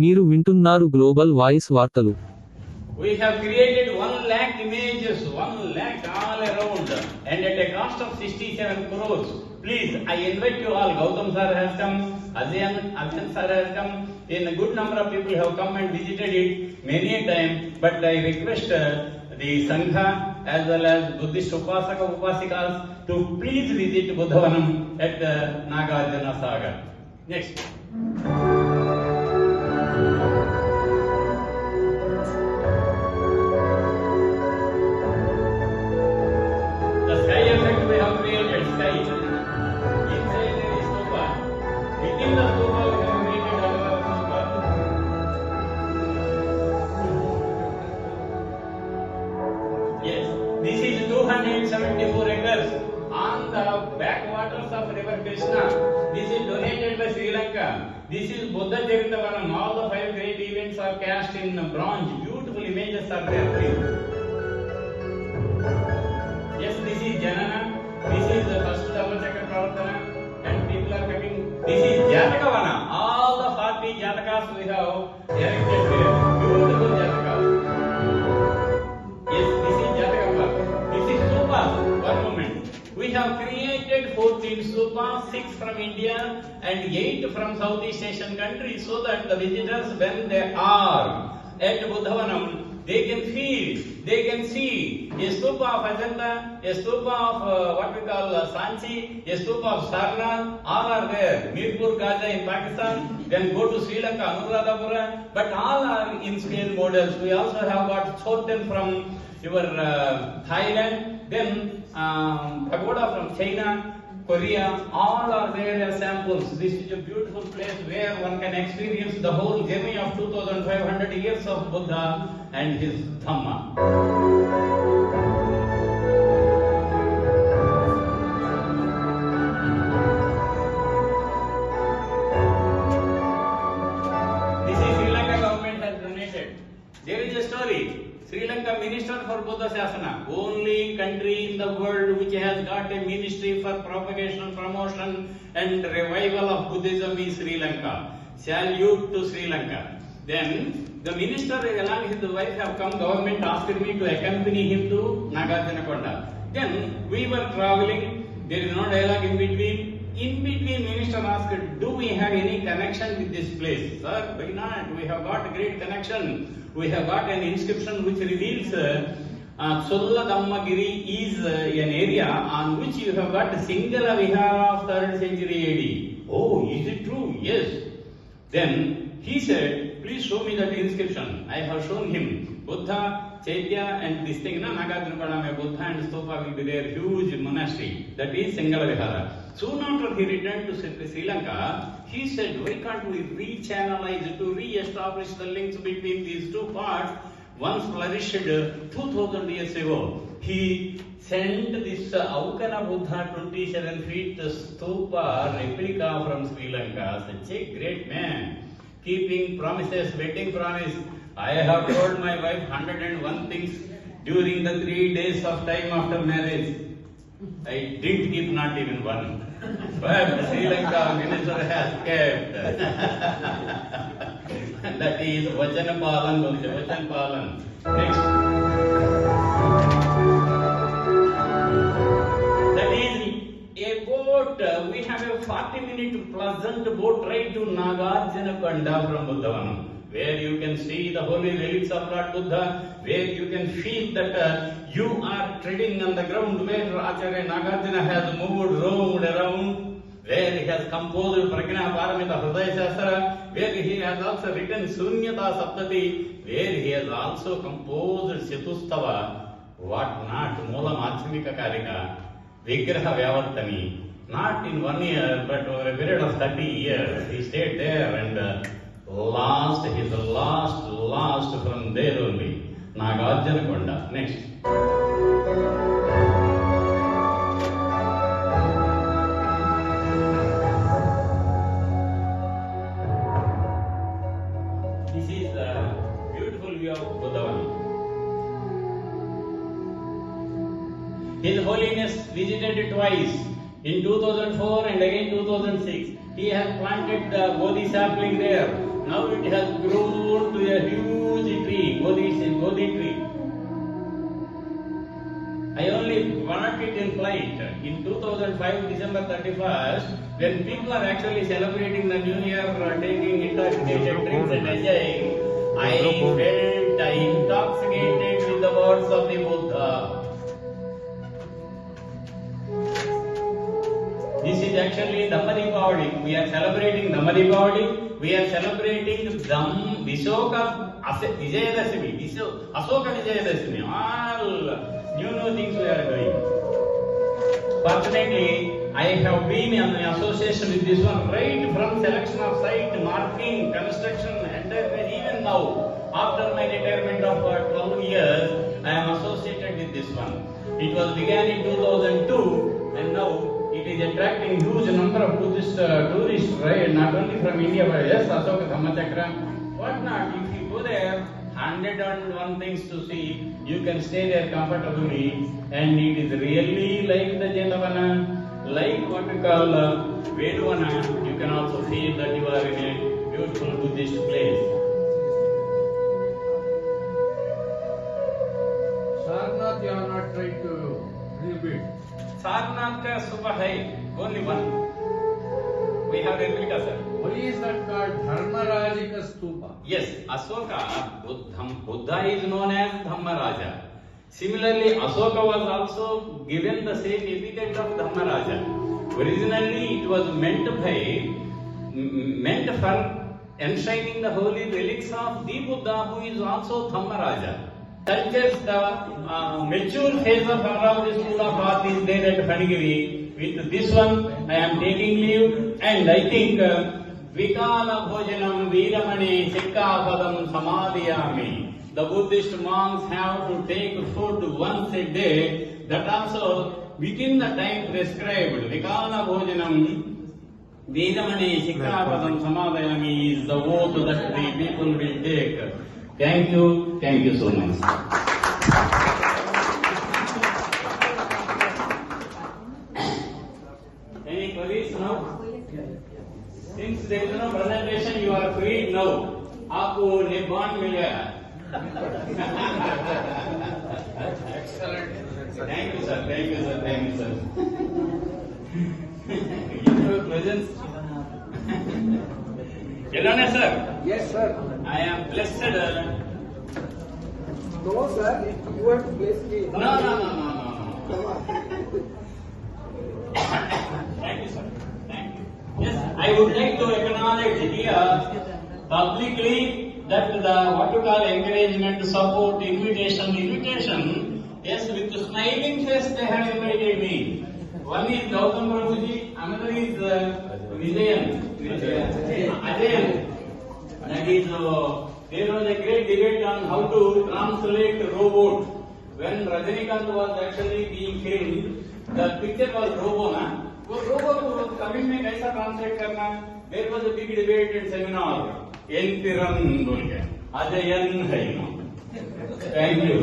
మీరు వింటున్నారు global voice వార్తలు. We have created 1 lakh images, 1 lakh all around, and at a cost of 67 crores. Please, I invite you all. Gautam sir has come, Azian sir has come. A good number of people have come and visited it many a time. But I request the Sangha as well as Buddhist Upasaka Upasikas to please visit Buddhavanam at Nagarjuna Sagar. Next. The sky effect we have created, sky. Inside there is stupa. Within the stupa we have created another stupa. Yes, this is 274 acres on the backwaters of river Krishna. This is donated by Sri Lanka. This is Buddha Jarindavanam. All the 5 great events are cast in bronze. Beautiful images are there, please. Yes, this is Janana. This is the first Dhammacakra Pravartana, and people are coming. This is Jatakavana. All the 40 Jatakas we have erected here. Beautiful Jatakas. Yes, this is Jatakavana. This is Stupas. One moment. We have created 14 stupas, 6 from India and 8 from Southeast Asian countries, so that the visitors, when they are at Buddhavanam, they can feel, they can see a stupa of Ajanta, a stupa of what we call Sanchi, a stupa of Sarnath, all are there. Mirpur Kaja in Pakistan, then go to Sri Lanka, Anuradhapura, but all are in scale models. We also have got Choten from your Thailand, then pagoda from China, Korea, all are there as samples. This is a beautiful place where one can experience the whole journey of 2500 years of Buddha and his Dhamma. This is Sri Lanka government has donated. There is a story. Sri Lanka Minister for Buddha Sasana, only country in the world which has got a ministry for propagation, promotion and revival of Buddhism is Sri Lanka. Salute to Sri Lanka. Then the minister along with his wife have come, government asked me to accompany him to Nagarjunakonda. Then we were traveling, there is no dialogue in between. In between, minister asked, do we have any connection with this place? Sir, why not? We have got a great connection. We have got an inscription which reveals Sulla Dhammagiri is an area on which you have got Singala Vihara of 3rd century AD. Oh, is it true? Yes. Then he said, please show me that inscription. I have shown him Buddha, Chaitya and this thing, Nagarjunakonda, Buddha and Stupa will be there, huge monastery. That is Singala Vihara. Soon after he returned to Sri Lanka, he said, why can't we re-channelize to re-establish the links between these two parts once flourished 2000 years ago? He sent this Aukana Buddha 27 feet stupa replica from Sri Lanka. Such a great man, keeping promises, wedding promise. I have told my wife 101 things during the 3 days of time after marriage. I didn't keep not even one. But Sri Lanka minister has kept. That is Vachanapalan. Vachanapalan. Next. That is a boat. We have a 40-minute pleasant boat ride to Nagarjunakonda from Buddhavanam, where you can see the holy relics of Lord Buddha, where you can feel that you are treading on the ground where Acharya Nagarjuna has moved, roamed around, where he has composed Prajna Paramita Hridaya Shastra, where he has also written Sunyata Saptati, where he has also composed Chatustava, what not, Mula Madhyamika Karika, Vigraha Vyavartani, not in 1 year, but over a period of 30 years. He stayed there and his last from there only, Nagarjunakonda. Next. This is a beautiful view of Buddhavanam. His Holiness visited it twice, in 2004 and again 2006. He has planted the Bodhi sapling there. Now it has grown to a huge tree, Bodhi tree. I only bought it in flight in 2005, December 31st, when people are actually celebrating the New Year, taking intoxicated drinks and enjoying. I felt intoxicated with the words of the Buddha. This is actually Dhamma Deepavali. We are celebrating Dhamma Deepavali. We are celebrating Vishoka Vijayadashami. Asoka Vijayadashami. All new things we are doing. Fortunately, I have been in association with this one right from selection of site, marking, construction, enterprise. Even now, after my retirement of 12 years, I am associated with this one. It was began in 2002, and now it is attracting huge number of tourists, right? Not only from India, but yes, Asoka Dhammachakra. What not? If you go there, 101 things to see. You can stay there comfortably, and it is really like the Jetavana, like what we call Veduvana. You can also feel that you are in a beautiful Buddhist place. Sarnath, you have not tried to rebuild. Sarnath ka Subha hai, only one. We have replica, sir. Why is that called Dharmarajika Stupa? Yes, Asoka, Buddha is known as Dhammaraja. Similarly, Asoka was also given the same epithet of Dhammaraja. Originally, it was meant for enshrining the holy relics of the Buddha, who is also Dhammaraja. Such as the mature phase of Amravati School of Art is there at Phanigiri. With this one, I am taking leave, and I think Vikala Bhojanam Veeramani Sikkapadam Samadhiyami. The Buddhist monks have to take food once a day, that also within the time prescribed. Vikala Bhojanam Veeramani Sikkapadam Samadhiyami is the oath that the people will take. Thank you so much. Any queries now? Since there is no presentation, you are free now. आपको निब्बान मिल गया. Excellent. Thank you, sir. Thank you, sir. Thank you, sir. Your presence. Elana, sir. Yes, sir. I am blessed. No, sir. You have blessed me. No. Come on. Thank you, sir. Thank you. Yes, I would like to acknowledge here publicly that the what you call encouragement, support, invitation. Yes, with a smiling face they have invited me. One is Gautam Prabhuji, another is Ajayan. That is, there was a great debate on how to translate robot. When Rajinikanth was actually being killed, the picture was robo, na? वो robo को तमिल में कैसा translate करना? There was a big debate and seminar. Entiran बोल के, अजयन है ना? Thank you.